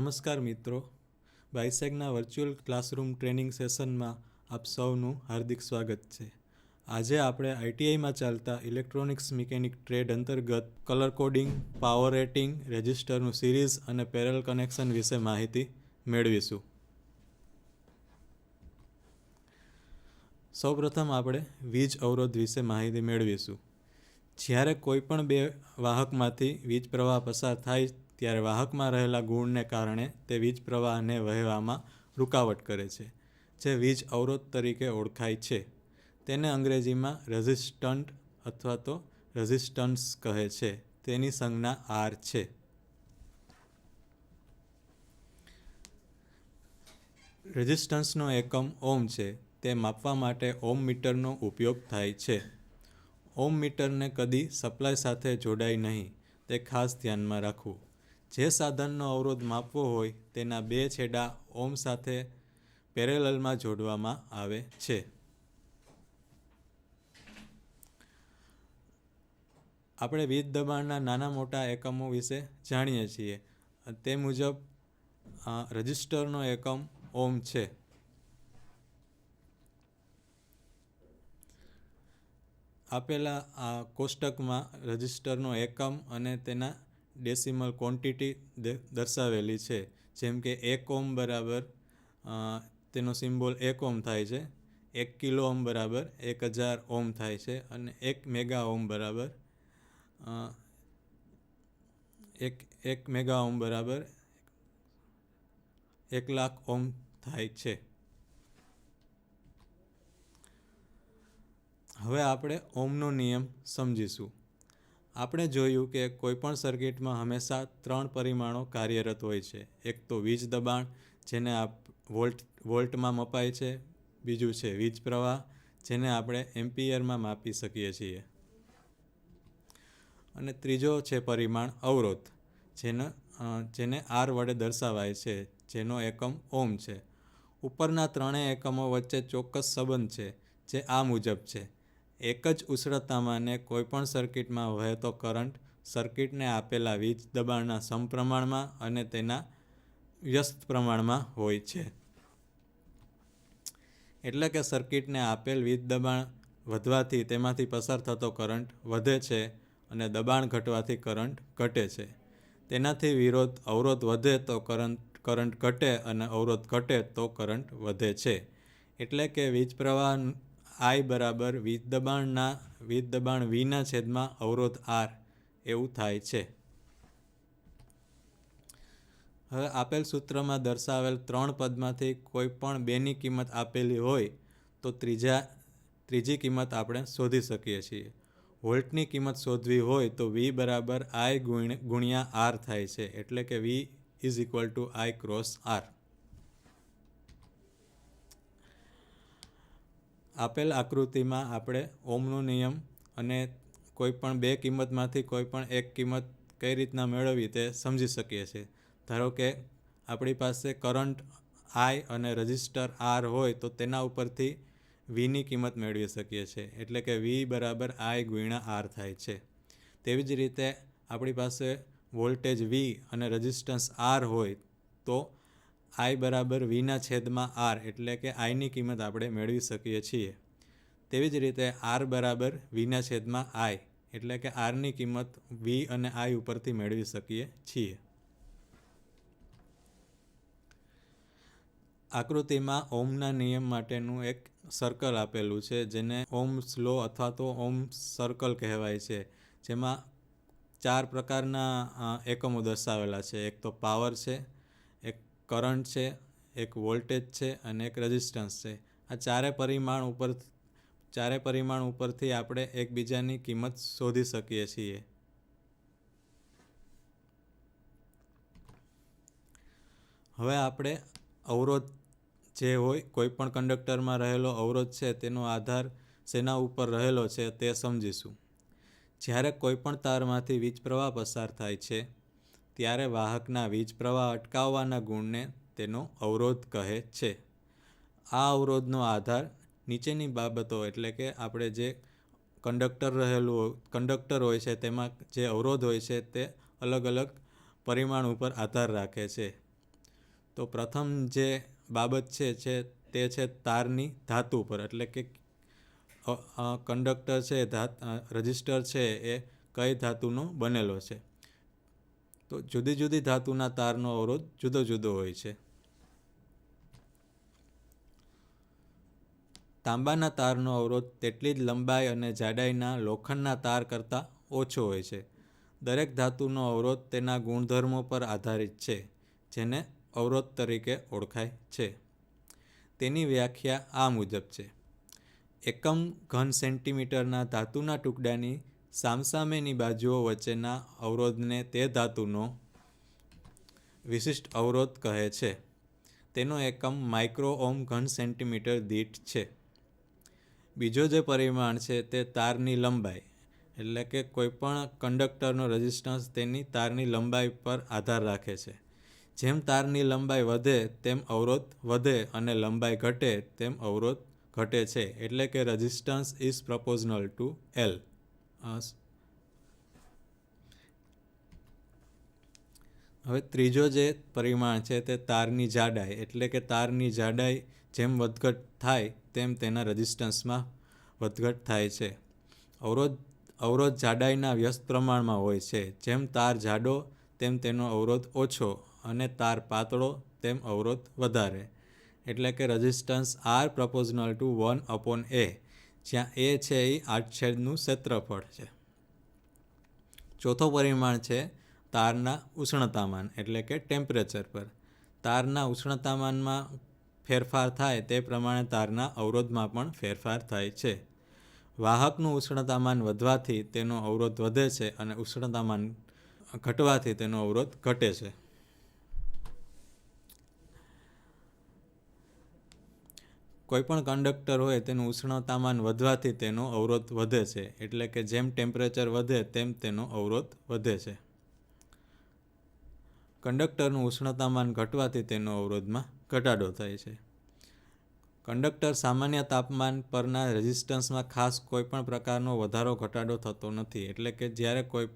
નમસ્કાર મિત્રો, બાયસેગના virtual classroom training સેશનમાં આપ સૌનું હાર્દિક સ્વાગત છે. આજે આપણે આઈટીઆઈમાં ચાલતા ઇલેક્ટ્રોનિક્સ મિકેનિક ટ્રેડ અંતર્ગત કલર કોડિંગ, પાવર રેટિંગ, રેજિસ્ટરનું સિરીઝ અને પેરેલલ કનેક્શન વિશે માહિતી મેળવીશું. સૌપ્રથમ આપણે વીજ અવરોધ વિશે માહિતી મેળવીશું. જ્યારે કોઈ પણ બે વાહકમાંથી વીજ પ્રવાહ પસાર થાય ત્યારે વાહકમાં રહેલા ગુણને કારણે તે વીજ પ્રવાહને વહેવામાં રૂકાવટ કરે છે, જે વીજ અવરોધ તરીકે ઓળખાય છે. તેને અંગ્રેજીમાં રેઝિસ્ટન્ટ અથવા તો રેઝિસ્ટન્સ કહે છે. તેની સંજ્ઞા R છે. રેઝિસ્ટન્સનો એકમ ઓમ છે. તે માપવા માટે ઓમ મીટરનો ઉપયોગ થાય છે. ઓમ મીટરને કદી સપ્લાય સાથે જોડાય નહીં, તે ખાસ ધ્યાનમાં રાખવું. જે સાધનનો અવરોધ માપવો હોય તેના બે છેડા ઓમ સાથે પેરેલલમાં જોડવામાં આવે છે. આપણે વીજ દબાણના નાના મોટા એકમો વિશે જાણીએ છીએ. તે મુજબ રેઝિસ્ટરનો એકમ ઓમ છે. આપેલા આ કોષ્ટકમાં રેઝિસ્ટરનો એકમ અને તેના ડેસિમલ ક્વોન્ટિટી દર્શાવેલી છે. જેમ કે 1 ઓમ બરાબર તેનો સિમ્બોલ 1 ઓમ થાય છે, 1 કિલો ઓમ બરાબર 1000 ઓમ થાય છે અને 1 મેગા ઓમ બરાબર 1 મેગા ઓમ બરાબર 1,00,000 ઓમ થાય છે. હવે આપણે ઓમનો નિયમ સમજીશું. આપણે જોયું કે કોઈપણ સર્કિટમાં હંમેશા 3 પરિમાણો કાર્યરત હોય છે. એક તો વીજ દબાણ, જેને વોલ્ટમાં મપાય છે. બીજું છે વીજ પ્રવાહ, જેને આપણે એમ્પિયરમાં માપી શકીએ છીએ. અને ત્રીજો છે પરિમાણ અવરોધ, જેને R વડે દર્શાવાય છે, જેનો એકમ ઓમ છે. ઉપરના ત્રણેય એકમો વચ્ચે ચોક્કસ સંબંધ છે, જે આ મુજબ છે. એક જ ઉષ્ણતામાને કોઈપણ સર્કિટમાં વહેતો કરંટ સર્કિટને આપેલા વીજ દબાણના સમપ્રમાણમાં અને તેના વ્યસ્ત પ્રમાણમાં હોય છે. એટલે કે સર્કિટને આપેલ વીજ દબાણ વધવાથી તેમાંથી પસાર થતો કરંટ વધે છે અને દબાણ ઘટવાથી કરંટ ઘટે છે. તેનાથી અવરોધ વધે તો કરંટ ઘટે અને અવરોધ ઘટે તો કરંટ વધે છે. એટલે કે વીજ પ્રવાહ I બરાબર વીજ દબાણ Vના છેદમાં અવરોધ R એવું થાય છે. હવે આપેલ સૂત્રમાં દર્શાવેલ 3 પદમાંથી કોઈ પણ બેની કિંમત આપેલી હોય તો ત્રીજી કિંમત આપણે શોધી શકીએ છીએ. વોલ્ટની કિંમત શોધવી હોય તો V બરાબર I ગુણ્યા R થાય છે. એટલે કે V is equal to I cross R. આપેલ આકૃતિમાં આપણે ઓમનો નિયમ અને કોઈપણ બે કિંમતમાંથી કોઈપણ એક કિંમત કઈ રીતના મેળવવી તે સમજી શકીએ છીએ. ધારો કે આપણી પાસે કરંટ I અને રેઝિસ્ટર R હોય તો તેના ઉપરથી Vની કિંમત મેળવી શકીએ છીએ. એટલે કે V બરાબર I ગુણ્યા R થાય છે. તેવી જ રીતે આપણી પાસે વોલ્ટેજ V અને રેઝિસ્ટન્સ R હોય તો I બરાબર Vના છેદમાં R, એટલે કે Iની કિંમત આપણે મેળવી શકીએ છીએ. તેવી જ રીતે R બરાબર Vના છેદમાં I, એટલે કે Rની કિંમત V અને I ઉપરથી મેળવી શકીએ છીએ. આકૃતિમાં ઓમના નિયમ માટેનું એક સર્કલ આપેલું છે, જેને ઓમ્સ લો અથવા તો ઓમ્સ સર્કલ કહેવાય છે. જેમાં 4 પ્રકારના એકમો દર્શાવેલા છે. એક તો પાવર છે, એક કરંટ છે, એક વોલ્ટેજ છે અને એક રેઝિસ્ટન્સ છે. આ ચારે પરિમાણ ઉપરથી આપણે એકબીજાની કિંમત શોધી શકીએ છીએ. હવે આપણે અવરોધ જે હોય, કોઈ પણ કંડક્ટરમાં રહેલો અવરોધ છે તેનો આધાર શેના ઉપર રહેલો છે તે સમજીશું. જ્યારે કોઈ પણ તારમાંથી વીજ પ્રવાહ પસાર થાય છે ત્યારે વાહકના વીજ પ્રવાહ અટકાવવાના ગુણને તેનો અવરોધ કહે છે. આ અવરોધનો આધાર નીચેની બાબતો, એટલે કે આપણે જે કંડક્ટર હોય છે તેમાં જે અવરોધ હોય છે તે અલગ અલગ પરિમાણ ઉપર આધાર રાખે છે. તો પ્રથમ જે બાબત છે તે છે તારની ધાતુ પર, એટલે કે કંડક્ટર છે, રજિસ્ટર છે એ કઈ ધાતુનો બનેલો છે. તો જુદી જુદી ધાતુના તારનો અવરોધ જુદો જુદો હોય છે. તાંબાના તારનો અવરોધ તેટલી જ લંબાઈ અને જાડાઈના લોખંડના તાર કરતાં ઓછો હોય છે. દરેક ધાતુનો અવરોધ તેના ગુણધર્મો પર આધારિત છે, જેને અવરોધ તરીકે ઓળખાય છે. તેની વ્યાખ્યા આ મુજબ છે: એકમ ઘન સેન્ટીમીટરના ધાતુના ટુકડાની સામસામેની બાજુઓ વચ્ચેના અવરોધને તે ધાતુનો વિશિષ્ટ અવરોધ કહે છે. તેનો એકમ માઇક્રો ઓહ્મ ઘન સેન્ટીમીટર દીઠ છે. બીજો જે પરિમાણ છે તે તારની લંબાઈ, એટલે કે કોઈપણ કંડક્ટરનો રેઝિસ્ટન્સ તેની તારની લંબાઈ પર આધાર રાખે છે. જેમ તારની લંબાઈ વધે તેમ અવરોધ વધે અને લંબાઈ ઘટે તેમ અવરોધ ઘટે છે, એટલે કે રેઝિસ્ટન્સ ઇઝ પ્રપોઝનલ ટુ એલ. હવે ત્રીજો જે પરિમાણ છે તે તારની જાડાઈ, એટલે કે તારની જાડાઈ જેમ વધઘટ થાય તેમ તેના રેઝિસ્ટન્સમાં વધઘટ થાય છે. અવરોધ જાડાઈના વ્યસ્ત પ્રમાણમાં હોય છે. જેમ તાર જાડો તેમ તેનો અવરોધ ઓછો અને તાર પાતળો તેમ અવરોધ વધારે, એટલે કે રેઝિસ્ટન્સ આર પ્રપોઝનલ ટુ 1/A, જ્યાં એ છે એ આડછેદનું ક્ષેત્રફળ છે. ચોથો પરિમાણ છે તારના ઉષ્ણતામાન, એટલે કે ટેમ્પરેચર પર. તારના ઉષ્ણતામાનમાં ફેરફાર થાય તે પ્રમાણે તારના અવરોધમાં પણ ફેરફાર થાય છે. વાહકનું ઉષ્ણતામાન વધવાથી તેનો અવરોધ વધે છે અને ઉષ્ણતામાન ઘટવાથી તેનો અવરોધ ઘટે છે. કોઈપણ કંડક્ટર હોય તેનું ઉષ્ણતામાન વધવાથી તેનો અવરોધ વધે છે, એટલે કે જેમ ટેમ્પરેચર વધે તેમ તેનો અવરોધ વધે છે. કંડક્ટરનું ઉષ્ણતામાન ઘટવાથી તેનો અવરોધમાં ઘટાડો થાય છે. કંડક્ટર સામાન્ય તાપમાન પરના રેઝિસ્ટન્સમાં ખાસ કોઈપણ પ્રકારનો વધારો ઘટાડો થતો નથી, એટલે કે જ્યારે કોઈ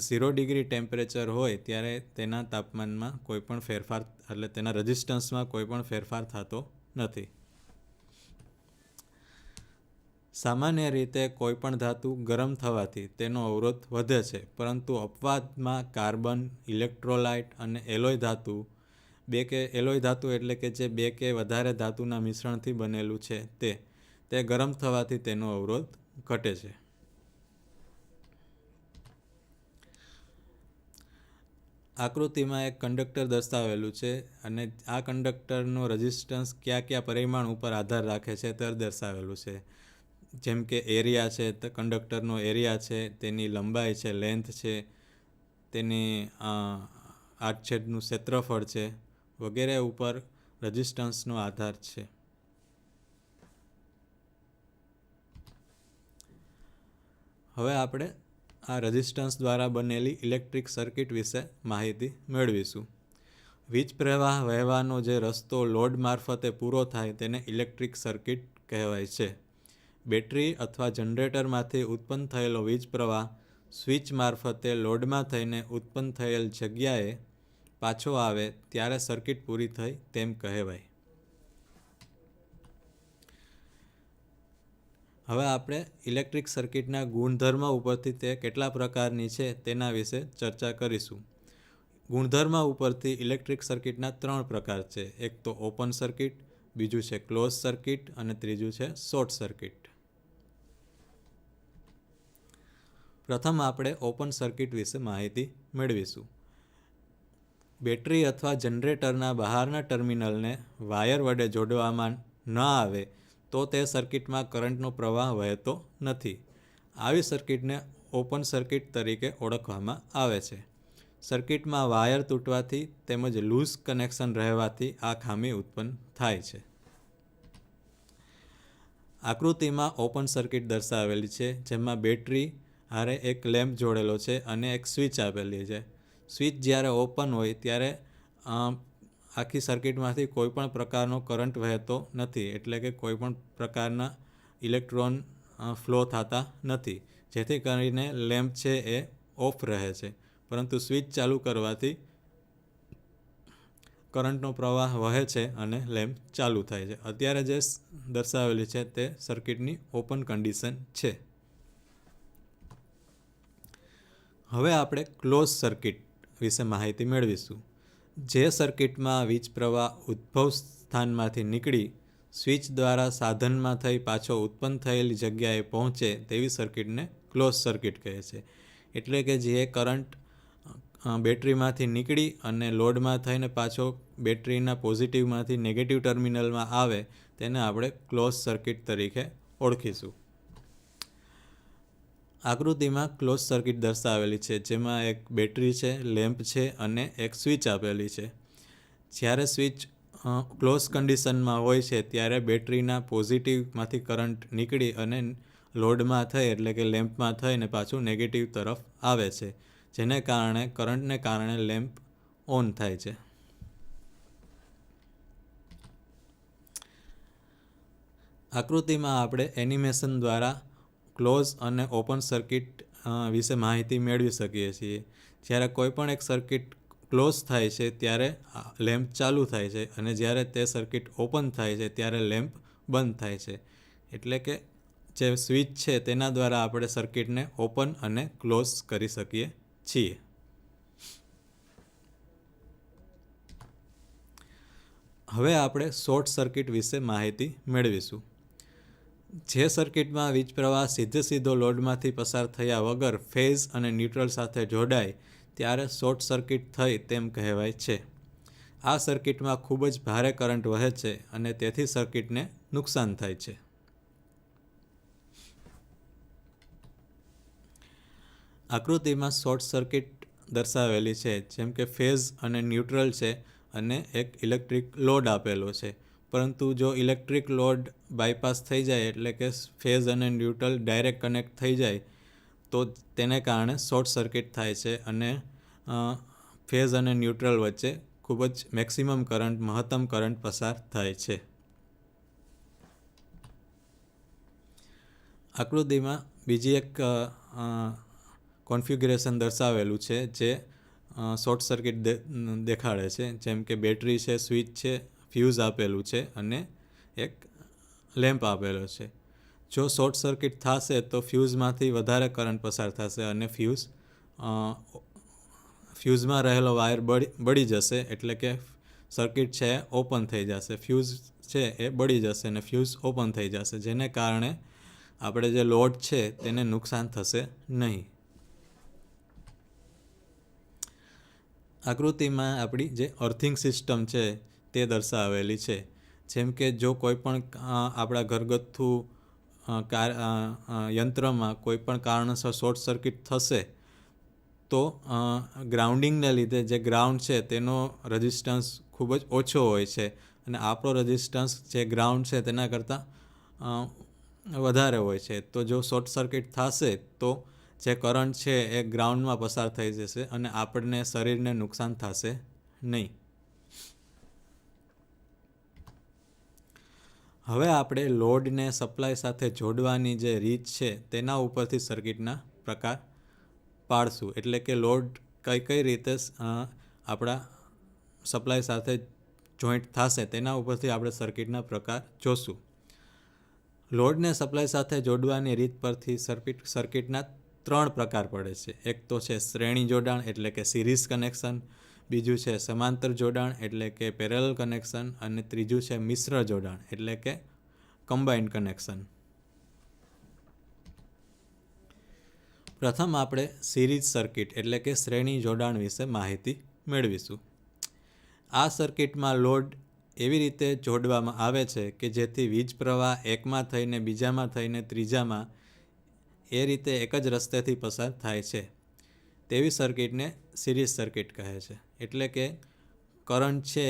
0 ડિગ્રી ટેમ્પરેચર હોય ત્યારે તેના તાપમાનમાં કોઈપણ ફેરફાર, એટલે તેના રેઝિસ્ટન્સમાં કોઈપણ ફેરફાર થતો નથી. સામાન્ય રીતે કોઈપણ ધાતુ ગરમ થવાથી તેનો અવરોધ વધે છે, પરંતુ અપવાદમાં કાર્બન, ઇલેક્ટ્રોલાઇટ અને એલોય ધાતુ એટલે કે જે 2 કે વધારે ધાતુના મિશ્રણથી બનેલું છે તે ગરમ થવાથી તેનો અવરોધ ઘટે છે. આકૃતિમાં એક કંડક્ટર દર્શાવેલું છે અને આ કંડક્ટરનો રેઝિસ્ટન્સ કયા પરિમાણ ઉપર આધાર રાખે છે તે દર્શાવેલું છે. જેમ કે એરિયા છે, તો કંડક્ટરનો એરિયા છે, તેની લંબાઈ છે, લેન્થ છે, તેની આડછેદનું ક્ષેત્રફળ છે, વગેરે ઉપર રેઝિસ્ટન્સનો આધાર છે. હવે આપણે આ રેઝિસ્ટન્સ દ્વારા બનેલી ઇલેક્ટ્રિક સર્કિટ વિશે માહિતી મેળવીશું. વીજ પ્રવાહ વહેવાનો જે રસ્તો લોડ મારફતે પૂરો થાય તેને ઇલેક્ટ્રિક સર્કિટ કહેવાય છે. બેટરી અથવા જનરેટરમાંથી ઉત્પન્ન થયેલો વીજ પ્રવાહ સ્વિચ મારફતે લોડમાં થઈને ઉત્પન્ન થયેલ જગ્યાએ પાછો આવે ત્યારે સર્કિટ પૂરી થઈ તેમ કહેવાય. હવે આપણે ઇલેક્ટ્રિક સર્કિટના ગુણધર્મ ઉપરથી તે કેટલા પ્રકારની છે તેના વિશે ચર્ચા કરીશું. ગુણધર્મ ઉપરથી ઇલેક્ટ્રિક સર્કિટના 3 પ્રકાર છે. એક તો ઓપન સર્કિટ, બીજું છે ક્લોઝ સર્કિટ અને ત્રીજું છે શોર્ટ સર્કિટ. પ્રથમ આપણે ઓપન સર્કિટ વિશે માહિતી મેળવીશું. બેટરી અથવા જનરેટરના બહારના ટર્મિનલને વાયર વડે જોડવામાં ન આવે તો તે સર્કિટમાં કરંટનો પ્રવાહ વહેતો નથી. આવી સર્કિટને ઓપન સર્કિટ તરીકે ઓળખવામાં આવે છે. સર્કિટમાં વાયર તૂટવાથી તેમજ લૂઝ કનેક્શન રહેવાથી આ ખામી ઉત્પન્ન થાય છે. આકૃતિમાં ઓપન સર્કિટ દર્શાવેલી છે, જેમાં બેટરી હારે એક લેમ્પ જોડેલો છે અને એક સ્વિચ આપેલી છે. સ્વિચ જ્યારે ઓપન હોય ત્યારે આખી સર્કિટમાંથી કોઈપણ પ્રકારનો કરંટ વહેતો નથી, એટલે કે કોઈપણ પ્રકારના ઇલેક્ટ્રોન ફ્લો થતા નથી, જેથી કરીને લેમ્પ છે એ ઓફ રહે છે. પરંતુ સ્વિચ ચાલુ કરવાથી કરંટનો પ્રવાહ વહે છે અને લેમ્પ ચાલુ થાય છે. અત્યારે જે દર્શાવેલી છે તે સર્કિટની ઓપન કન્ડિશન છે. હવે આપણે ક્લોઝ સર્કિટ વિશે માહિતી મેળવીશું. જે સર્કિટમાં વીજ પ્રવાહ ઉદ્ભવ સ્થાનમાંથી નીકળી સ્વિચ દ્વારા સાધનમાં થઈ પાછો ઉત્પન્ન થયેલી જગ્યાએ પહોંચે તેવી સર્કિટને ક્લોઝ સર્કિટ કહે છે. એટલે કે જે કરંટ બેટરીમાંથી નીકળી અને લોડમાં થઈને પાછો બેટરીના પોઝિટિવમાંથી નેગેટિવ ટર્મિનલમાં આવે તેને આપણે ક્લોઝ સર્કિટ તરીકે ઓળખીશું. આકૃતિમાં ક્લોઝ સર્કિટ દર્શાવેલી છે, જેમાં એક બેટરી છે, લેમ્પ છે અને એક સ્વિચ આપેલી છે. જ્યારે સ્વિચ ક્લોઝ કન્ડિશનમાં હોય છે ત્યારે બેટરીના પોઝિટિવમાંથી કરંટ નીકળી અને લોડમાં થઈ એટલે કે લેમ્પમાં થઈને પાછું નેગેટિવ તરફ આવે છે, જેને કારણે કરંટને કારણે લેમ્પ ઓન થાય છે. આકૃતિમાં આપણે એનિમેશન દ્વારા ક્લોઝ અને ઓપન સર્કિટ વિશે માહિતી મેળવી શકીએ છીએ. જ્યારે કોઈ પણ એક સર્કિટ ક્લોઝ થાય છે ત્યારે લેમ્પ ચાલુ થાય છે અને જ્યારે તે સર્કિટ ઓપન થાય છે ત્યારે લેમ્પ બંધ થાય છે. એટલે કે જે સ્વિચ છે તેના દ્વારા આપણે સર્કિટને ઓપન અને ક્લોઝ કરી શકીએ છીએ. હવે આપણે શોર્ટ સર્કિટ વિશે માહિતી મેળવીશું. જે સર્કિટમાં વીજ પ્રવાહ સીધો લોડમાંથી પસાર થયા વગર ફેઝ અને ન્યુટ્રલ સાથે જોડાય ત્યારે શોર્ટ સર્કિટ થઈ તેમ કહેવાય છે. આ સર્કિટમાં ખૂબ જ ભારે કરંટ વહે છે અને તેથી સર્કિટને નુકસાન થાય છે. આકૃતિમાં શોર્ટ સર્કિટ દર્શાવેલી છે, જેમ કે ફેઝ અને ન્યુટ્રલ છે અને એક ઇલેક્ટ્રિક લોડ આપેલો છે. પરંતુ જો ઇલેક્ટ્રિક લોડ બાયપાસ થઈ જાય એટલે કે ફેઝ અને ન્યુટ્રલ ડાયરેક્ટ કનેક્ટ થઈ જાય તો તેને કારણે શોર્ટ સર્કિટ થાય છે અને ફેઝ અને ન્યુટ્રલ વચ્ચે ખૂબ જ મહત્તમ કરંટ પસાર થાય છે. આકૃતિમાં બીજી એક કોન્ફિગ્યુરેશન દર્શાવેલું છે જે શોર્ટ સર્કિટ દેખાડે છે, જેમ કે બેટરી છે, સ્વિચ છે, ફ્યુઝ આપેલું છે અને એક લેમ્પ આપેલો છે. જો શોર્ટ સર્કિટ થશે તો ફ્યુઝમાંથી વધારે કરંટ પસાર થશે અને ફ્યુઝમાં રહેલો વાયર બળી જશે, એટલે કે સર્કિટ છે એ ઓપન થઈ જશે. ફ્યુઝ છે એ બળી જશે અને ફ્યુઝ ઓપન થઈ જશે, જેને કારણે આપણે જે લોડ છે તેને નુકસાન થશે નહીં. આકૃતિમાં આપણી જે અર્થિંગ સિસ્ટમ છે તે દર્શાવેલી છે. જેમ કે જો કોઈ પણ આપણા ઘરગથ્થુ યંત્રમાં કોઈ પણ કારણસર શોર્ટ સર્કિટ થશે તો ગ્રાઉન્ડિંગને લીધે જે ગ્રાઉન્ડ છે તેનો રેઝિસ્ટન્સ ખૂબ જ ઓછો હોય છે અને આપણો રેઝિસ્ટન્સ જે ગ્રાઉન્ડ છે તેના કરતાં વધારે હોય છે. તો જો શોર્ટ સર્કિટ થશે તો જે કરંટ છે એ ગ્રાઉન્ડમાં પસાર થઈ જશે અને આપણને શરીરને નુકસાન થશે નહીં. હવે આપણે લોડને સપ્લાય સાથે જોડવાની જે રીત છે તેના ઉપરથી સર્કિટના પ્રકાર પાડશું. એટલે કે લોડ કઈ રીતે આપણા સપ્લાય સાથે જોઈન્ટ થશે તેના ઉપરથી આપણે સર્કિટના પ્રકાર જોશું. લોડને સપ્લાય સાથે જોડવાની રીત પરથી સર્કિટના 3 પ્રકાર પડે છે. એક તો છે શ્રેણી જોડાણ એટલે કે સિરીઝ કનેક્શન, બીજું છે સમાંતર જોડાણ એટલે કે પેરેલલ કનેક્શન અને ત્રીજું છે મિશ્ર જોડાણ એટલે કે કમ્બાઇન્ડ કનેક્શન. પ્રથમ આપણે સિરીઝ સર્કિટ એટલે કે શ્રેણી જોડાણ વિશે માહિતી મેળવીશું. આ સર્કિટમાં લોડ એવી રીતે જોડવામાં આવે છે કે જેથી વીજ પ્રવાહ એકમાં થઈને બીજામાં થઈને ત્રીજામાં એ રીતે એક જ રસ્તેથી પસાર થાય છે. તેવી સર્કિટને સિરીઝ સર્કિટ કહે છે. એટલે કે કરંટ છે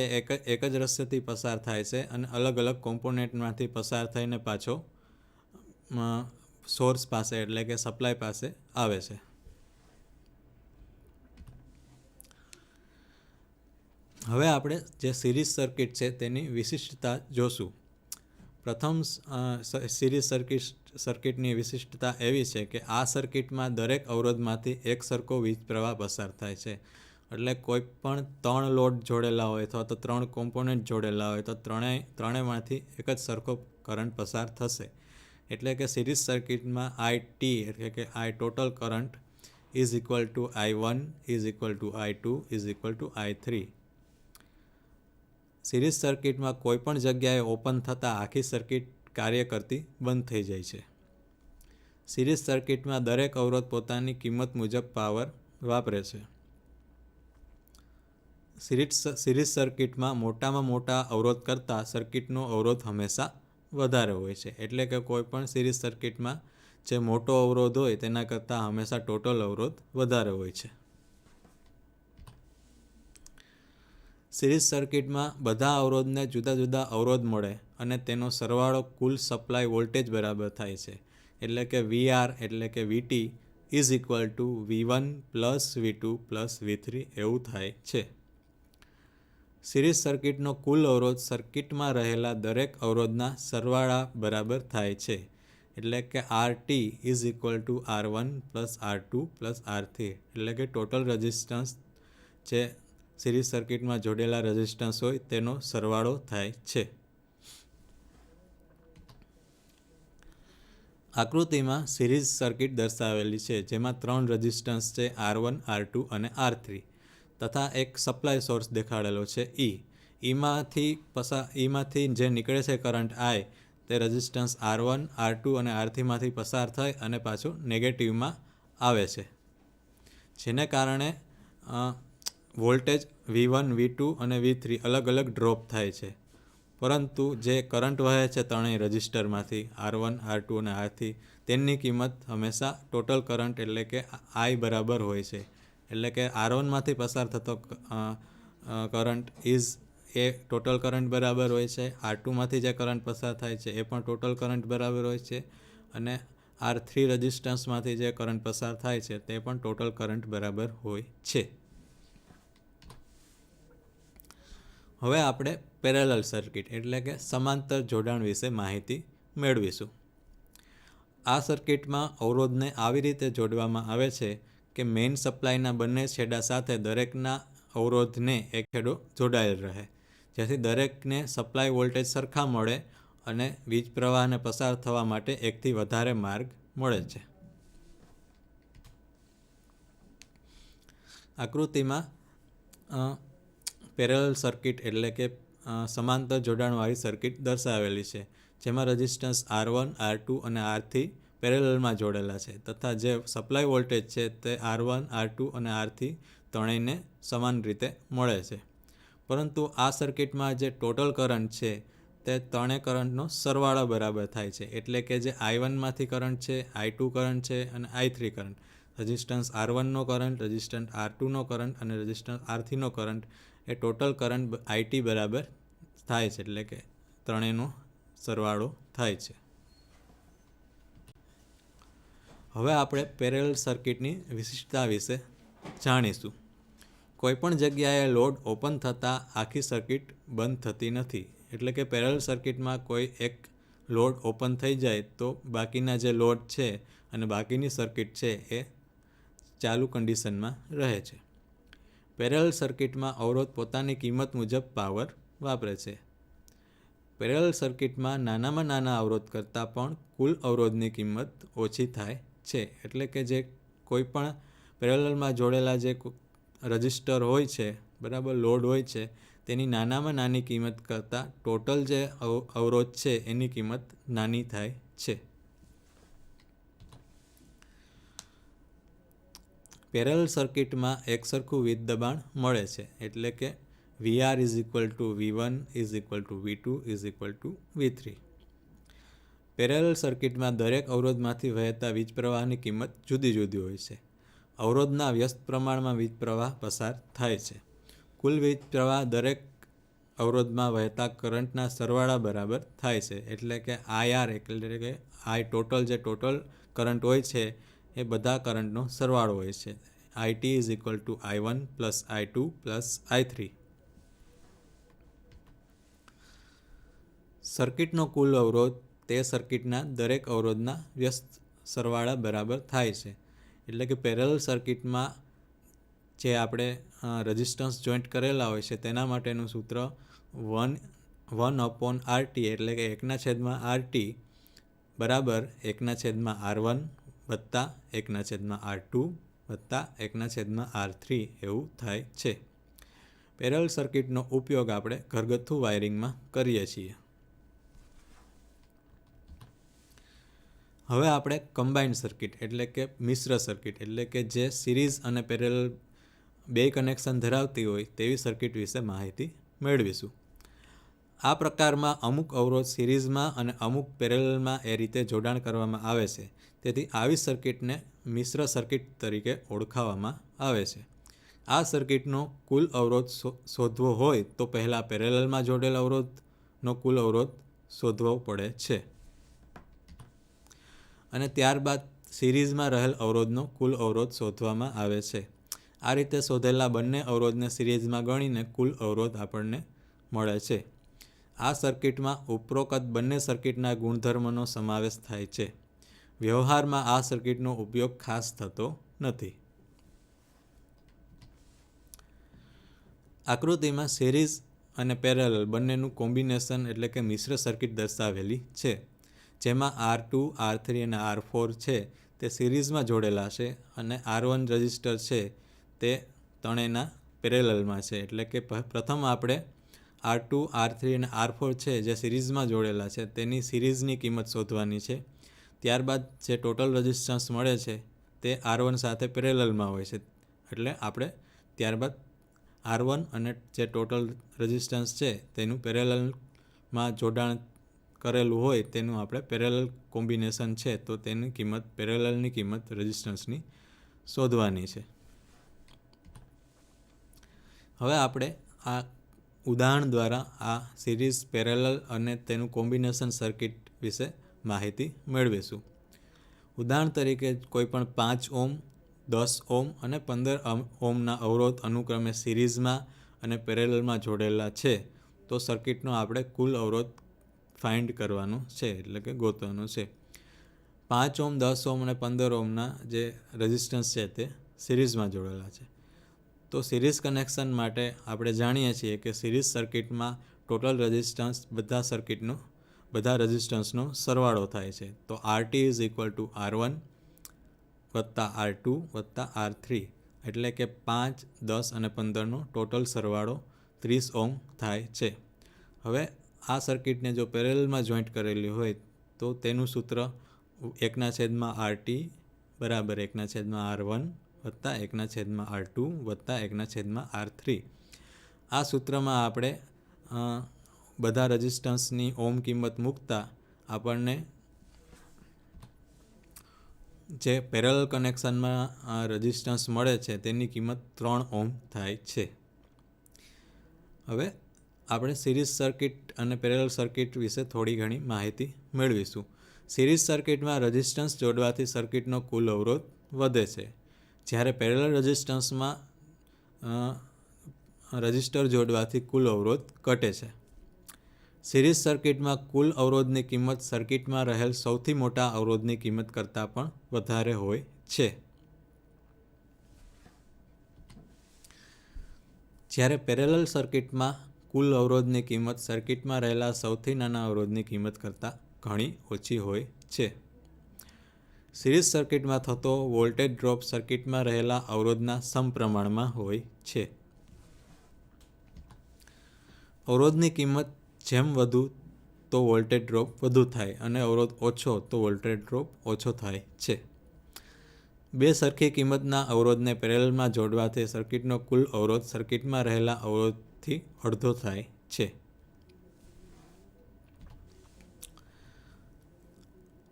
એક જ રસ્તેથી પસાર થાય છે અને અલગ અલગ કોમ્પોનેન્ટમાંથી પસાર થઈને પાછો સોર્સ પાસે એટલે કે સપ્લાય પાસે આવે છે. હવે આપણે જે સિરીઝ સર્કિટ છે તેની વિશિષ્ટતા જોશું. પ્રથમ સિરીઝ સર્કિટની વિશિષ્ટતા એવી છે કે આ સર્કિટમાં દરેક અવરોધમાંથી એક સરખો વીજ પ્રવાહ પસાર થાય છે એટલે કોઈ પણ 3 લોડ જોડેલા હોય અથવા તો 3 કોમ્પોનન્ટ જોડેલા હોય તો ત્રણેયમાંથી એક જ સરખો કરંટ પસાર થશે. એટલે કે સિરીઝ સર્કિટમાં IT એટલે કે I total current is equal to I1 is equal to I2 is equal to I3. Series સર્કિટમાં કોઈ પણ જગ્યાએ ઓપન થતાં આખી સર્કિટ કાર્ય કરતી બંધ થઈ જાય છે. સિરીઝ સર્કિટમાં દરેક અવરોધ પોતાની કિંમત મુજબ પાવર વાપરે છે. સિરીઝ સર્કિટમાં મોટામાં મોટા અવરોધ કરતાં સર્કિટનો અવરોધ હંમેશા વધારે હોય છે. એટલે કે કોઈ પણ સિરીઝ સર્કિટમાં જે મોટો અવરોધ હોય તેના કરતાં હંમેશા ટોટલ અવરોધ વધારે હોય છે. સિરીઝ સર્કિટમાં બધા અવરોધને જુદા જુદા અવરોધ મળે અને તેનો સરવાળો કુલ સપ્લાય વોલ્ટેજ બરાબર થાય છે. એટલે કે VR એટલે કે VT is equal to V1 plus V2 plus V3 એવું થાય છે. સિરીઝ સર્કિટનો કુલ અવરોધ સર્કિટમાં રહેલા દરેક અવરોધના સરવાળા બરાબર થાય છે. એટલે કે RT is equal to R1 plus R2 plus R3 એટલે કે ટોટલ રેઝિસ્ટન્સ જે સિરીઝ સર્કિટમાં જોડેલા રેઝિસ્ટન્સ હોય તેનો સરવાળો થાય છે. આકૃતિમાં સિરીઝ સર્કિટ દર્શાવેલી છે જેમાં 3 રેઝિસ્ટન્સ છે R1, R2 અને R3 તથા એક સપ્લાય સોર્સ દેખાડેલો છે ઈમાંથી જે નીકળે છે કરંટ I તે રેઝિસ્ટન્સ R1, R2 અને R3 માંથી પસાર થઈ અને પાછું નેગેટિવમાં આવે છે, જેને કારણે વોલ્ટેજ V1, V2 અને V3 અલગ અલગ ડ્રોપ થાય છે. પરંતુ જે કરંટ વહે છે ત્રણેય રજિસ્ટરમાંથી R1, R2 અને R3 તેની કિંમત હંમેશા ટોટલ કરંટ એટલે કે I બરાબર હોય છે. એટલે કે R1માંથી પસાર થતો કરંટ એ ટોટલ કરંટ બરાબર હોય છે. R2માંથી જે કરંટ પસાર થાય છે એ પણ ટોટલ કરંટ બરાબર હોય છે અને R3 રેઝિસ્ટન્સમાંથી જે કરંટ પસાર થાય છે તે પણ ટોટલ કરંટ બરાબર હોય છે. હવે આપણે પેરેલલ સર્કિટ એટલે કે સમાંતર જોડાણ વિશે માહિતી મેળવીશું. આ સર્કિટમાં અવરોધને આવી રીતે જોડવામાં આવે છે કે મેઇન સપ્લાયના બંને છેડા સાથે દરેકના અવરોધને એક છેડો જોડાયેલ રહે, જેથી દરેકને સપ્લાય વોલ્ટેજ સરખા મળે અને વીજ પ્રવાહને પસાર થવા માટે એકથી વધારે માર્ગ મળે છે. આકૃતિમાં પેરેલલ સર્કિટ એટલે કે સમાંતર જોડાણવાળી સર્કિટ દર્શાવેલી છે, જેમાં રેઝિસ્ટન્સ R1, R2 અને R3 પેરેલલમાં જોડેલા છે તથા જે સપ્લાય વોલ્ટેજ છે તે R1, R2 અને R3 ત્રણેયને સમાન રીતે મળે છે. પરંતુ આ સર્કિટમાં જે ટોટલ કરંટ છે તે ત્રણેય કરંટનો સરવાળો બરાબર થાય છે. એટલે કે જે I1માંથી કરંટ છે, I2 કરંટ છે અને I3 કરંટ, રેઝિસ્ટન્સ R1નો કરંટ, રેઝિસ્ટન્સ R2નો કરંટ અને રેઝિસ્ટન્સ R3નો કરંટ એ ટોટલ કરંટ IT બરાબર થાય છે. એટલે કે ત્રણેયનો સરવાળો થાય છે. હવે આપણે પેરેલલ સર્કિટની વિશિષ્ટતા વિશે જાણીશું. કોઈપણ જગ્યાએ લોડ ઓપન થતાં આખી સર્કિટ બંધ થતી નથી. એટલે કે પેરેલલ સર્કિટમાં કોઈ એક લોડ ઓપન થઈ જાય તો બાકીના જે લોડ છે અને બાકીની સર્કિટ છે એ ચાલુ કન્ડિશનમાં રહે છે. પેરેલલ સર્કિટમાં અવરોધ પોતાની કિંમત મુજબ પાવર વાપરે છે. પેરેલલ સર્કિટમાં નાનામાં નાના અવરોધ કરતાં પણ કુલ અવરોધની કિંમત ઓછી થાય છે. એટલે કે જે કોઈ પણ પેરેલલમાં જોડેલા જે રજિસ્ટર હોય છે, બરાબર, લોડ હોય છે, તેની નાનામાં નાની કિંમત કરતાં ટોટલ જે અવરોધ છે એની કિંમત નાની થાય છે. પેરેલલ સર્કિટમાં એક સરખું વીજ દબાણ મળે છે. એટલે કે VR is equal to V1 is equal to V2 is equal to V3. Parallel સર્કિટમાં દરેક અવરોધમાંથી વહેતા વીજ પ્રવાહની કિંમત જુદી જુદી હોય છે. અવરોધના વ્યસ્ત પ્રમાણમાં વીજ પ્રવાહ પસાર થાય છે. કુલ વીજ પ્રવાહ દરેક અવરોધમાં વહેતા કરંટના સરવાળા બરાબર થાય છે. એટલે કે IR એટલે કે I ટોટલ જે ટોટલ કરંટ હોય છે એ બધા કરંટનો સરવાળો હોય છે. IT is equal to I1 plus I2 plus I3. સર્કિટનો કુલ અવરોધ તે સર્કિટના દરેક અવરોધના વ્યસ્ત સરવાળા બરાબર થાય છે. એટલે કે પેરેલલ સર્કિટમાં જે આપણે રેઝિસ્ટન્સ જોઈન્ટ કરેલા હોય છે તેના માટેનું સૂત્ર 1/RT એટલે કે 1/RT બરાબર 1/R1 વત્તા 1/R2 વત્તા 1/R3 એવું થાય છે. પેરેલલ સર્કિટનો ઉપયોગ આપણે ઘરગથ્થુ વાયરિંગમાં કરીએ છીએ. હવે આપણે કમ્બાઇન્ડ સર્કિટ એટલે કે મિશ્ર સર્કિટ એટલે કે જે સિરીઝ અને પેરેલલ બે કનેક્શન ધરાવતી હોય તેવી સર્કિટ વિશે માહિતી મેળવીશું. આ પ્રકારમાં અમુક અવરોધ સિરીઝમાં અને અમુક પેરેલલમાં એ રીતે જોડાણ કરવામાં આવે છે. તેથી આવી સર્કિટને મિશ્ર સર્કિટ તરીકે ઓળખાવવામાં આવે છે. આ સર્કિટનો કુલ અવરોધ શોધવો હોય તો પહેલાં પેરેલલમાં જોડેલ અવરોધનો કુલ અવરોધ શોધવો પડે છે અને ત્યારબાદ સિરીઝમાં રહેલ અવરોધનો કુલ અવરોધ શોધવામાં આવે છે. આ રીતે શોધેલા બંને અવરોધને સિરીઝમાં ગણીને કુલ અવરોધ આપણને મળે છે. આ સર્કિટમાં ઉપરોક્ત બંને સર્કિટના ગુણધર્મનો સમાવેશ થાય છે. વ્યવહારમાં આ સર્કિટનો ઉપયોગ ખાસ થતો નથી. આકૃતિમાં સિરીઝ અને પેરેલલ બંનેનું કોમ્બિનેશન એટલે કે મિશ્ર સર્કિટ દર્શાવેલી છે. જેમાં R2, R3 અને R4 છે તે સિરીઝમાં જોડેલા છે અને R1 રજિસ્ટર છે તે ત્રણેયના પેરેલલમાં છે. એટલે કે પ્રથમ આપણે R2, R3 અને R4 છે જે સિરીઝમાં જોડેલા છે તેની સિરીઝની કિંમત શોધવાની છે. ત્યારબાદ જે ટોટલ રેઝિસ્ટન્સ મળે છે તે R1 સાથે પેરેલલમાં હોય છે. એટલે આપણે ત્યારબાદ R1 અને જે ટોટલ રેઝિસ્ટન્સ છે તેનું પેરેલલમાં જોડાણ કરેલું હોય તેનું આપણે પેરેલલ કોમ્બિનેશન છે તો તેની કિંમત પેરેલલની કિંમત રેઝિસ્ટન્સની શોધવાની છે. હવે આપણે આ ઉદાહરણ દ્વારા આ સિરીઝ પેરેલલ અને તેનું કોમ્બિનેશન સર્કિટ વિશે માહિતી મેળવીશું. ઉદાહરણ તરીકે કોઈપણ 5 ઓમ 10 ઓમ અને 15 ઓમના અવરોધ અનુક્રમે સિરીઝમાં અને પેરેલલમાં જોડેલા છે તો સર્કિટનો આપણે કુલ અવરોધ ફાઇન્ડ કરવાનું છે એટલે કે ગોતવાનું છે. 5 ઓમ 10 ઓમ અને 15 ઓમના જે રેઝિસ્ટન્સ છે તે સિરીઝમાં જોડેલા છે. તો સિરીઝ કનેક્શન માટે આપણે જાણીએ છીએ કે સિરીઝ સર્કિટમાં ટોટલ રેઝિસ્ટન્સ બધા રેઝિસ્ટન્સનો સરવાળો થાય છે. તો RT = R1 વત્તા R2 વત્તા R3 એટલે કે 5, 10 અને 15નો ટોટલ સરવાળો 30 ઓમ થાય છે. હવે આ સર્કિટને જો પેરેલલમાં જોઈન્ટ કરેલી હોય તો તેનું સૂત્ર 1/RT બરાબર 1/R1 વત્તા 1/R2 વત્તા 1/R3. આ સૂત્રમાં આપણે બધા રેઝિસ્ટન્સની ઓમ કિંમત મૂકતા આપણને જે પેરેલલ કનેક્શનમાં રેઝિસ્ટન્સ મળે છે તેની કિંમત 3 ઓમ થાય છે. હવે આપણે સિરીઝ સર્કિટ અને પેરેલલ સર્કિટ વિશે થોડી ઘણી માહિતી મેળવીશું. સિરીઝ સર્કિટમાં રેઝિસ્ટન્સ જોડવાથી સર્કિટનો કુલ અવરોધ વધે છે, જ્યારે પેરેલલ રેઝિસ્ટન્સમાં રેઝિસ્ટર જોડવાથી કુલ અવરોધ ઘટે છે. સિરીઝ સર્કિટમાં કુલ અવરોધની કિંમત સર્કિટમાં રહેલ સૌથી મોટા અવરોધની કિંમત કરતાં પણ વધારે હોય છે. જ્યારે પેરેલલ સર્કિટમાં કુલ અવરોધની કિંમત સર્કિટમાં રહેલા સૌથી નાના અવરોધની કિંમત કરતાં ઘણી ઓછી હોય છે. સિરીઝ સર્કિટમાં થતો વોલ્ટેજ ડ્રોપ સર્કિટમાં રહેલા અવરોધના સમપ્રમાણમાં હોય છે. અવરોધની કિંમત જેમ વધુ તો વોલ્ટેજ ડ્રોપ વધુ થાય અને અવરોધ ઓછો તો વોલ્ટેજ ડ્રોપ ઓછો થાય છે. બે સરખી કિંમતના અવરોધને પેરેલલમાં જોડવાથી સર્કિટનો કુલ અવરોધ સર્કિટમાં રહેલા અવરોધથી અડધો થાય છે.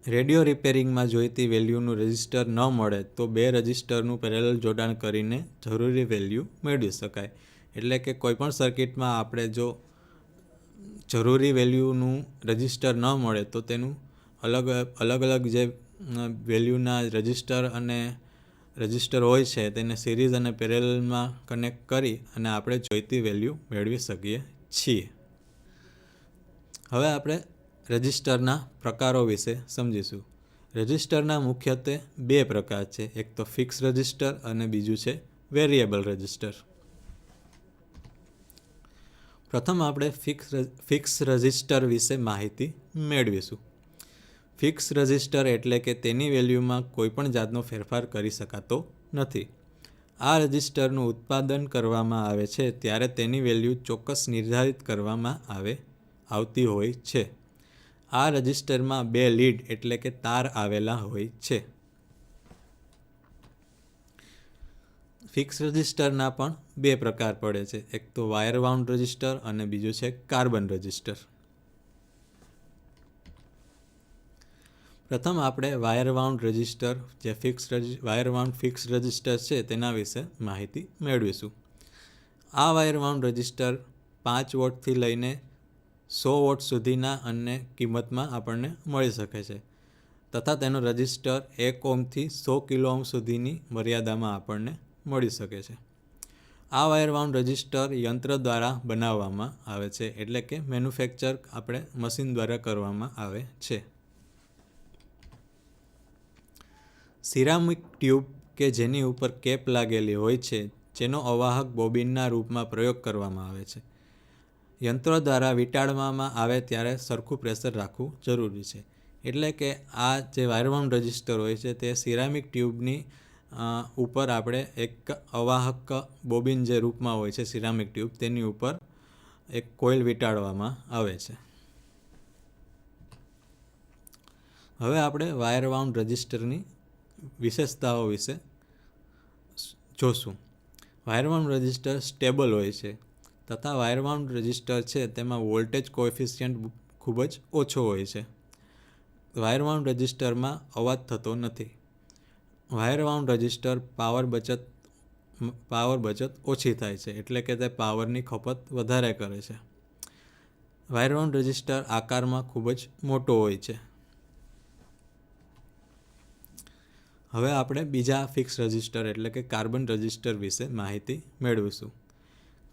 રેડિયો રિપેરિંગમાં જોઈતી વેલ્યુનું રજિસ્ટર ન મળે તો બે રજિસ્ટરનું પેરેલલ જોડાણ કરીને જરૂરી વેલ્યુ મેળવી શકાય. એટલે કે કોઈપણ સર્કિટમાં આપણે જો જરૂરી વેલ્યુનું રજિસ્ટર ન મળે તો તેનું અલગ અલગ જે વેલ્યુના રજિસ્ટર હોય છે તેને સિરીઝ અને પેરેલલમાં કનેક્ટ કરી અને આપણે જોઈતી વેલ્યુ મેળવી શકીએ છીએ. હવે આપણે રજિસ્ટરના પ્રકારો વિશે સમજીશું. રજિસ્ટરના મુખ્યત્વે બે પ્રકાર છે, એક તો ફિક્સ રજિસ્ટર અને બીજું છે વેરિયેબલ રજિસ્ટર. પ્રથમ આપણે ફિક્સ રજિસ્ટર વિશે માહિતી મેળવીશું. ફિક્સ રજિસ્ટર એટલે કે તેની વેલ્યુમાં કોઈપણ જાતનો ફેરફાર કરી શકાતો નથી. આ રજિસ્ટરનું ઉત્પાદન કરવામાં આવે છે ત્યારે તેની વેલ્યુ ચોક્કસ નિર્ધારિત કરવામાં આવતી હોય છે. આ રજિસ્ટરમાં 2 લીડ એટલે કે તાર આવેલા હોય છે. ફિક્સ રજિસ્ટરના પણ 2 પ્રકાર પડે છે. એક તો વાયર વાઉન્ડ રજિસ્ટર અને બીજું છે કાર્બન રજિસ્ટર. પ્રથમ આપણે વાયર વાઉન્ડ રજિસ્ટર જે વાયર વાઉન્ડ ફિક્સ રજિસ્ટર છે તેના વિશે માહિતી મેળવીશું. આ વાયર વાઉન્ડ રજિસ્ટર 5 વોટથી લઈને 100 વોટ સુધીના અને કિંમતમાં આપણને મળી શકે છે તથા તેનો રજિસ્ટર 1 ઓહ્મથી 100 કિલો ઓહ્મ સુધીની મર્યાદામાં આપણને મળી શકે છે. આ વાયર વાઉન્ડ રજિસ્ટર યંત્ર દ્વારા બનાવવામાં આવે છે એટલે કે મેન્યુફેક્ચર આપણે મશીન દ્વારા કરવામાં આવે છે. સિરામિક ટ્યુબ કે જેની ઉપર કેપ લાગેલી હોય છે જેનો અવાહક બોબિનના રૂપમાં પ્રયોગ કરવામાં આવે છે. યંત્રો દ્વારા વીંટાળવામાં આવે ત્યારે સરખું પ્રેશર રાખવું જરૂરી છે. એટલે કે આ જે વાયર વાઉન્ડ રજિસ્ટર હોય છે તે સિરામિક ટ્યુબની ઉપર આપણે એક અવાહક બોબિન જે રૂપમાં હોય છે સિરામિક ટ્યુબ તેની ઉપર એક કોઇલ વીંટાળવામાં આવે છે. હવે આપણે વાયર વાઉન્ડ રજિસ્ટરની વિશેષતાઓ વિશે જોશું. વાયર વાઉન્ડ રજિસ્ટર સ્ટેબલ હોય છે તથા વાયર વાઉન્ડ રજિસ્ટર છે તેમાં વોલ્ટેજ કોએફિશિયન્ટ ખૂબ જ ઓછો હોય છે. વાયર વાઉન્ડ રજિસ્ટરમાં અવાજ થતો નથી. વાયર વાઉન્ડ રજિસ્ટર પાવર બચત ઓછી થાય છે એટલે કે તે પાવરની ખપત વધારે કરે છે. વાયર વાઉન્ડ રજિસ્ટર આકારમાં ખૂબ જ મોટો હોય છે. હવે આપણે બીજા ફિક્સ રજિસ્ટર એટલે કે કાર્બન રજિસ્ટર વિશે માહિતી મેળવીશું.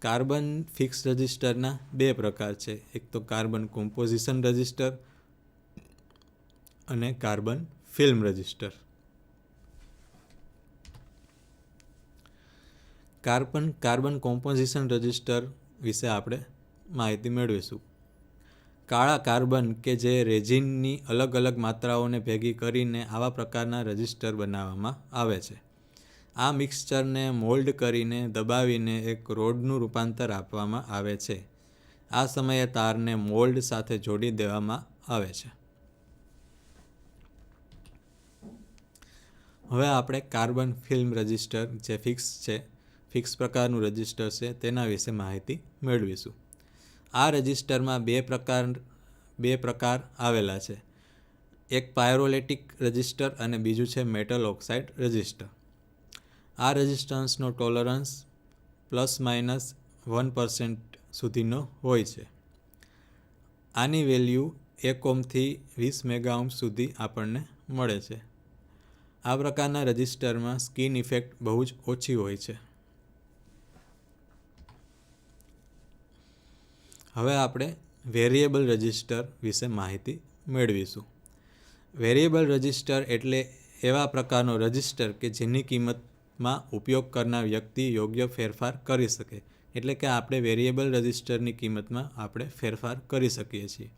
કાર્બન ફિક્સ રજિસ્ટરના 2 પ્રકાર છે. એક તો કાર્બન કોમ્પોઝિશન રજિસ્ટર અને carbon film register. Carbon composition register વિશે આપણે માહિતી મેળવીશું. કાળા કાર્બન કે જે રેઝિનની અલગ અલગ માત્રાઓને ભેગી કરીને આવા પ્રકારના રજિસ્ટર બનાવવામાં આવે છે. આ મિક્સચરને મોલ્ડ કરીને દબાવીને એક રોડનું રૂપાંતર આપવામાં આવે છે. આ સમયે તારને મોલ્ડ સાથે જોડી દેવામાં આવે છે. હવે આપણે કાર્બન ફિલ્મ રજિસ્ટર જે ફિક્સ પ્રકારનું રજિસ્ટર છે તેના વિશે માહિતી મેળવીશું. આ રજિસ્ટરમાં 2 પ્રકાર આવેલા છે. એક પાયરોલેટિક રજિસ્ટર અને બીજું છે મેટલ ઓક્સાઇડ રજિસ્ટર. આ રેઝિસ્ટન્સનો ટોલરન્સ ±1% સુધીનો હોય છે. આની વેલ્યુ 1 ઓહ્મથી 20 મેગા ઓહ્મ સુધી આપણને મળે છે. આ પ્રકારના રજિસ્ટરમાં સ્કિન ઇફેક્ટ બહુ જ ઓછી હોય છે. હવે આપણે વેરિયેબલ રજિસ્ટર વિશે માહિતી મેળવીશું. વેરિયેબલ રજિસ્ટર એટલે એવા પ્રકારનો રજિસ્ટર કે જેની કિંમતમાં ઉપયોગ કરનાર વ્યક્તિ યોગ્ય ફેરફાર કરી શકે. એટલે કે આપણે વેરિયેબલ રજિસ્ટરની કિંમતમાં આપણે ફેરફાર કરી શકીએ છીએ.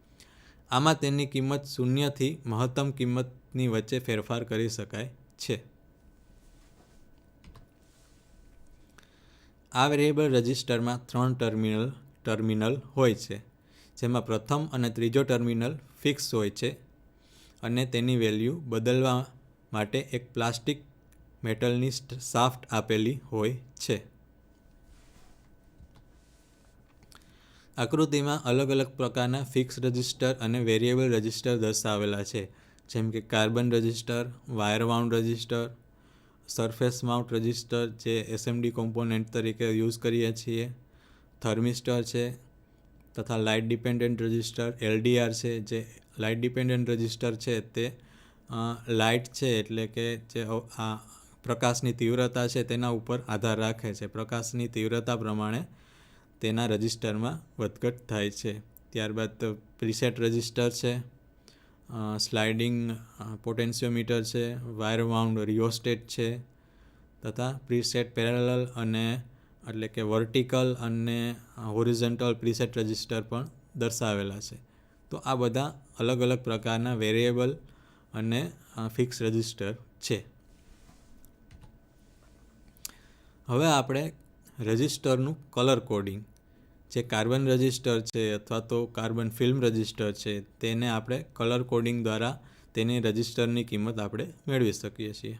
આમાં તેની કિંમત 0 થી મહત્તમ કિંમતની વચ્ચે ફેરફાર કરી શકાય છે. આ વેરિયેબલ રજિસ્ટરમાં 3 ટર્મિનલ હોય છે જેમાં પ્રથમ અને ત્રીજો ટર્મિનલ ફિક્સ હોય છે અને તેની વેલ્યુ બદલવા માટે એક પ્લાસ્ટિક મેટલની શાફ્ટ આપેલી હોય છે. આકૃતિમાં અલગ અલગ પ્રકારના ફિક્સ રજિસ્ટર અને વેરિયેબલ રજિસ્ટર દર્શાવેલા છે જેમ કે carbon register, wire wound register, surface mount register જે એસએમડી કોમ્પોનન્ટ તરીકે યુઝ કરીએ છીએ, થર્મિસ્ટર છે તથા લાઇટ ડિપેન્ડન્ટ રજિસ્ટર LDR છે. જે લાઇટ ડિપેન્ડન્ટ રજિસ્ટર છે તે લાઇટ છે એટલે કે જે આ પ્રકાશની તીવ્રતા છે તેના ઉપર આધાર રાખે છે. પ્રકાશની તીવ્રતા પ્રમાણે તેના રજિસ્ટરમાં વધઘટ થાય છે. ત્યારબાદ પ્રીસેટ રજિસ્ટર છે, સ્લાઇડિંગ પોટેન્શિયોમીટર છે, વાયર વાઉન્ડ રિયોસ્ટેટ છે તથા પ્રીસેટ પેરેલલ અને એટલે કે વર્ટિકલ અને હોરિઝોન્ટલ પ્રીસેટ રજિસ્ટર પણ દર્શાવેલા છે. તો આ બધા અલગ અલગ પ્રકારના વેરિયેબલ અને ફિક્સ રજિસ્ટર છે. હવે આપણે રજિસ્ટરનું કલર કોડિંગ, જે કાર્બન રજિસ્ટર છે અથવા તો કાર્બન ફિલ્મ રજિસ્ટર છે, તેને આપણે કલર કોડિંગ દ્વારા તેની રજિસ્ટરની કિંમત આપણે મેળવી શકીએ છીએ.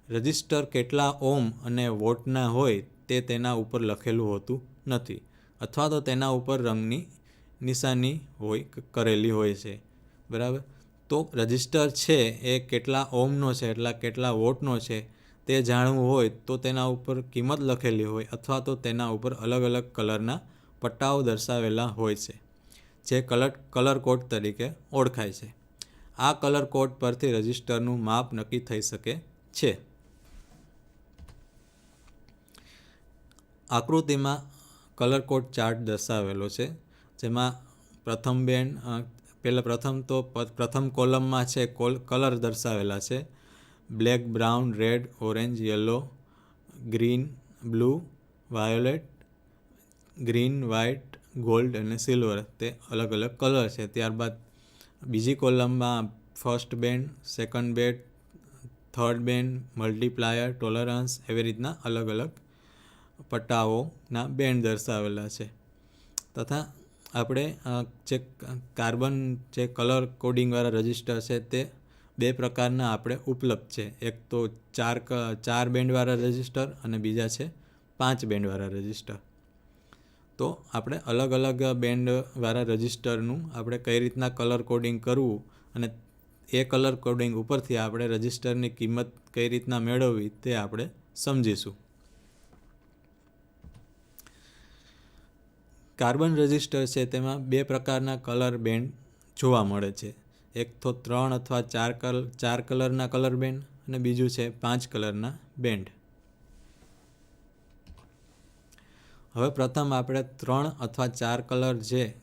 રજિસ્ટર કેટલા ઓમ અને વોટના હોય તે તેના ઉપર લખેલું હોતું નથી, અથવા તો તેના ઉપર રંગની નિશાની કરેલી હોય છે. બરાબર. તો રજિસ્ટર છે એ કેટલા ઓમનો છે એટલા કેટલા વોટનો છે તે જાણવું હોય તો તેના ઉપર કિંમત લખેલી હોય અથવા તો તેના ઉપર અલગ અલગ કલરના પટ્ટાઓ દર્શાવેલા હોય છે, જે કલર કોડ તરીકે ઓળખાય છે. આ કલર કોડ પરથી રજિસ્ટરનું માપ નક્કી થઈ શકે છે. આકૃતિમાં કલર કોડ ચાર્ટ દર્શાવેલો છે, જેમાં પ્રથમ કોલમમાં છે કલર દર્શાવેલા છે: black, brown, red, orange, yellow, green, blue, violet, green, white, gold અને સિલ્વર, તે અલગ અલગ કલર છે. ત્યારબાદ બીજી કોલમમાં first band, second band, third band, multiplier, tolerance, એવી રીતના અલગ અલગ પટ્ટાઓના બેન્ડ દર્શાવેલા છે. તથા આપણે જે કલર કોડિંગવાળા રજિસ્ટર છે તે બે પ્રકારના આપણે ઉપલબ્ધ છે. એક તો ચાર બેન્ડવાળા રજિસ્ટર અને બીજા છે 5 બેન્ડવાળા રજિસ્ટર. તો આપણે અલગ અલગ બેન્ડવાળા રજિસ્ટરનું આપણે કઈ રીતના કલર કોડિંગ કરવું અને એ કલર કોડિંગ ઉપરથી આપણે રજિસ્ટરની કિંમત કઈ રીતના મેળવવી તે આપણે સમજીશું. કાર્બન રજિસ્ટર છે તેમાં બે પ્રકારના કલર બેન્ડ જોવા મળે છે. એક તો 3 અથવા 4 કલરના કલર બેન્ડ અને બીજું છે 5 કલરના બેન્ડ. હવે પ્રથમ આપણે 3 અથવા 4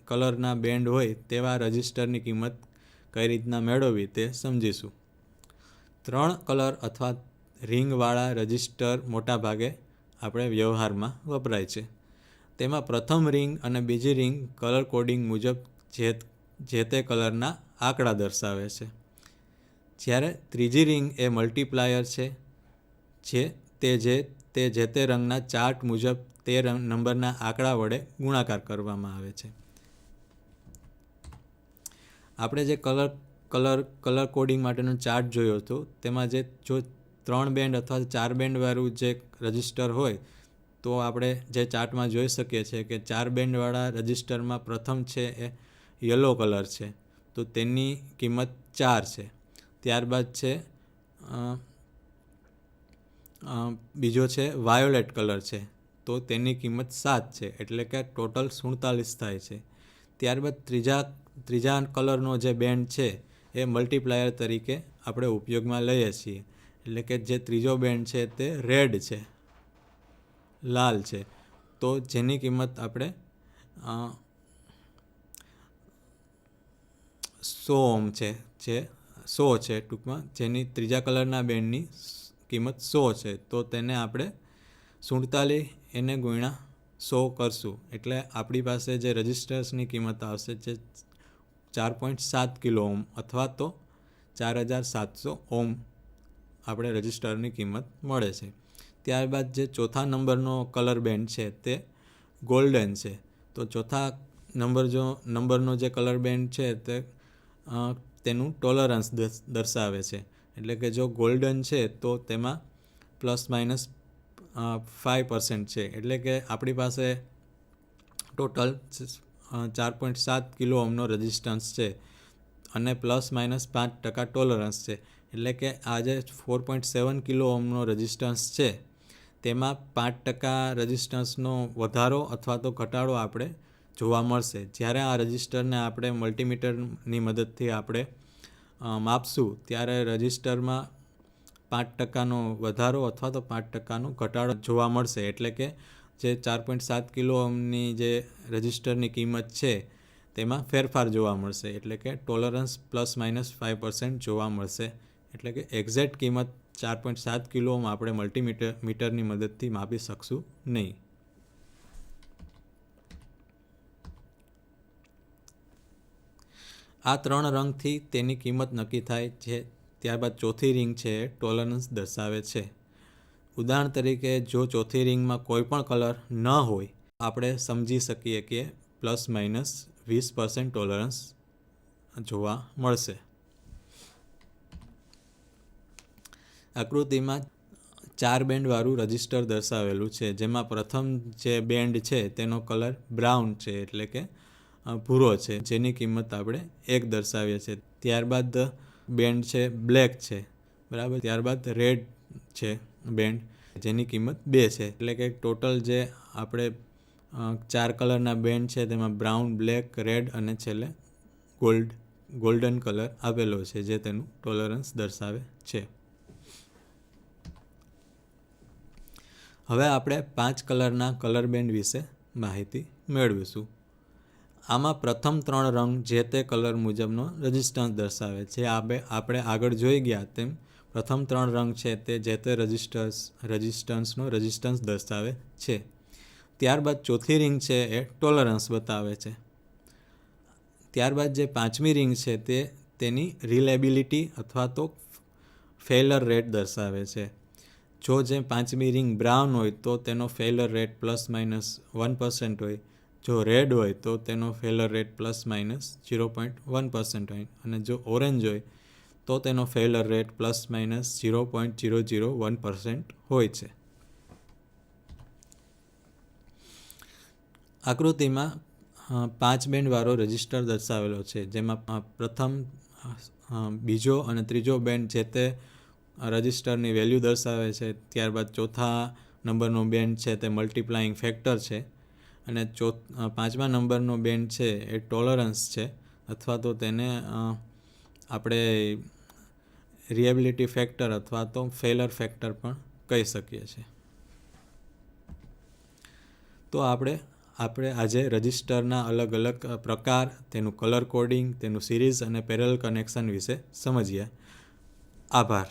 કલરના બેન્ડ હોય તેવા રજિસ્ટરની કિંમત કઈ રીતના મેળવવી તે સમજીશું. 3 કલર અથવા રિંગવાળા રજિસ્ટર મોટાભાગે આપણે વ્યવહારમાં વપરાય છે. તેમાં પ્રથમ રિંગ અને બીજી રિંગ કલર કોડિંગ મુજબ જે તે કલરના આંકડા દર્શાવે છે, જ્યારે ત્રીજી રિંગ એ મલ્ટીપ્લાયર છે તે જે તે રંગના ચાર્ટ મુજબ તે નંબરના આંકડા વડે ગુણાકાર કરવામાં આવે છે. આપણે જે કલર કોડિંગ માટેનો ચાર્ટ જોયો હતો તેમાં જો 3 બેન્ડ અથવા 4 બેન્ડવાળું જે રજિસ્ટર હોય તો આપણે જે ચાર્ટમાં જોઈ શકીએ છીએ કે 4 બેન્ડવાળા રજિસ્ટરમાં પ્રથમ છે એ યલો કલર છે, તો તેની કિંમત 4 છે. ત્યારબાદ છે બીજો છે વાયોલેટ કલર છે, તો તેની કિંમત 7 છે, એટલે કે ટોટલ 47 થાય છે. ત્યારબાદ ત્રીજા કલરનો જે બેન્ડ છે એ મલ્ટીપ્લાયર તરીકે આપણે ઉપયોગમાં લઈએ છીએ, એટલે કે જે ત્રીજો બેન્ડ છે તે રેડ છે, લાલ છે, તો જેની કિંમત આપણે 100 છે ટૂંકમાં, જેની ત્રીજા કલરના બેન્ડની કિંમત 100 છે, તો તેને આપણે 47 એને ગુણ્યા 100 કરશું એટલે આપણી પાસે જે રજિસ્ટર્સની કિંમત આવશે જે 4.7 કિલો ઓમ અથવા તો 4700 ઓમ આપણે રજિસ્ટરની કિંમત મળે છે. ત્યારબાદ જે ચોથા નંબરનો કલર બેન્ડ છે તે ગોલ્ડન છે, તો ચોથા નંબરનો જે કલર બેન્ડ છે તેનું ટોલરન્સ દર્શાવે છે, એટલે કે જો ગોલ્ડન છે તો તેમાં ±5% છે, એટલે કે આપણી પાસે ટોટલ 4.7 કિલો ઓમનો રેઝિસ્ટન્સ છે અને ±5% ટોલરન્સ છે, એટલે કે આ જે 4.7 કિલો ઓમનો રેઝિસ્ટન્સ છે તેમાં 5% રેઝિસ્ટન્સનો વધારો અથવા તો ઘટાડો આપણે જોવા મળશે. જ્યારે આ રજિસ્ટરને આપણે મલ્ટીમીટરની મદદથી આપણે માપશું ત્યારે રજિસ્ટરમાં 5%નો વધારો અથવા તો 5%નો ઘટાડો જોવા મળશે, એટલે કે જે 4.7 કિલો ઓમની જે રજિસ્ટરની કિંમત છે તેમાં ફેરફાર જોવા મળશે, એટલે કે ટોલરન્સ ±5% જોવા મળશે એટલે કે એક્ઝેક્ટ કિંમત 4.7 કિલો ઓહ્મ આપણે મલ્ટીમીટરની મદદથી માપી શકશું નહીં. આ 3 રંગથી તેની કિંમત નક્કી થાય છે. ત્યારબાદ ચોથી રિંગ છે એ ટોલરન્સ દર્શાવે છે. ઉદાહરણ તરીકે જો ચોથી રિંગમાં કોઈ પણ કલર ન હોય આપણે સમજી શકીએ કે ±20% ટોલરન્સ જોવા મળશે. આકૃતિમાં 4 બેન્ડવાળું રજિસ્ટર દર્શાવેલું છે, જેમાં પ્રથમ જે બેન્ડ છે તેનો કલર બ્રાઉન છે, એટલે કે ભૂરો છે, જેની કિંમત આપણે 1 દર્શાવીએ છીએ. ત્યારબાદ બેન્ડ છે બ્લેક છે, બરાબર. ત્યારબાદ રેડ છે બેન્ડ, જેની કિંમત 2 છે. એટલે કે ટોટલ જે આપણે 4 કલરના બેન્ડ છે તેમાં બ્રાઉન, બ્લેક, રેડ અને છેલ્લે ગોલ્ડન કલર આપેલો છે, જે તેનું ટોલરન્સ દર્શાવે છે. હવે આપણે 5 કલરના કલર બેન્ડ વિશે માહિતી મેળવીશું. આમાં પ્રથમ 3 રંગ જે તે કલર મુજબનો રજિસ્ટન્સ દર્શાવે છે. આપણે આગળ જોઈ ગયા તેમ પ્રથમ 3 રંગ છે તે જે તે રજિસ્ટન્સનો રજિસ્ટન્સ દર્શાવે છે. ત્યારબાદ ચોથી રિંગ છે એ ટોલરન્સ બતાવે છે. ત્યારબાદ જે 5મી રિંગ છે તે તેની રિલાયબિલિટી અથવા તો ફેલર રેટ દર્શાવે છે. જો જે 5મી રિંગ બ્રાઉન હોય તો તેનો ફેલર રેટ ±1% હોય. જો રેડ હોય તો તેનો ફેલર રેટ ±0.1% હોય, અને જો ઓરેન્જ હોય તો તેનો ફેલર રેટ ±0.001% હોય છે. આકૃતિમાં 5 બેન્ડવાળો રજિસ્ટર દર્શાવેલો છે, જેમાં પ્રથમ, બીજો અને ત્રીજો બેન્ડ જે તે રજિસ્ટરની વેલ્યુ દર્શાવે છે. ત્યારબાદ ચોથા નંબરનો બેન્ડ છે તે મલ્ટીપ્લાઇંગ ફેક્ટર છે, અને 5મા નંબરનો બેન્ડ છે એ ટોલરન્સ છે, અથવા તો તેને આપણે રિએબિલિટી ફેક્ટર અથવા તો ફેલર ફેક્ટર પણ કહી શકીએ છીએ. તો આપણે આજે રજિસ્ટરના અલગ અલગ પ્રકાર, તેનું કલર કોડિંગ, તેનું સિરીઝ અને પેરેલલ કનેક્શન વિશે સમજ્યા. આભાર.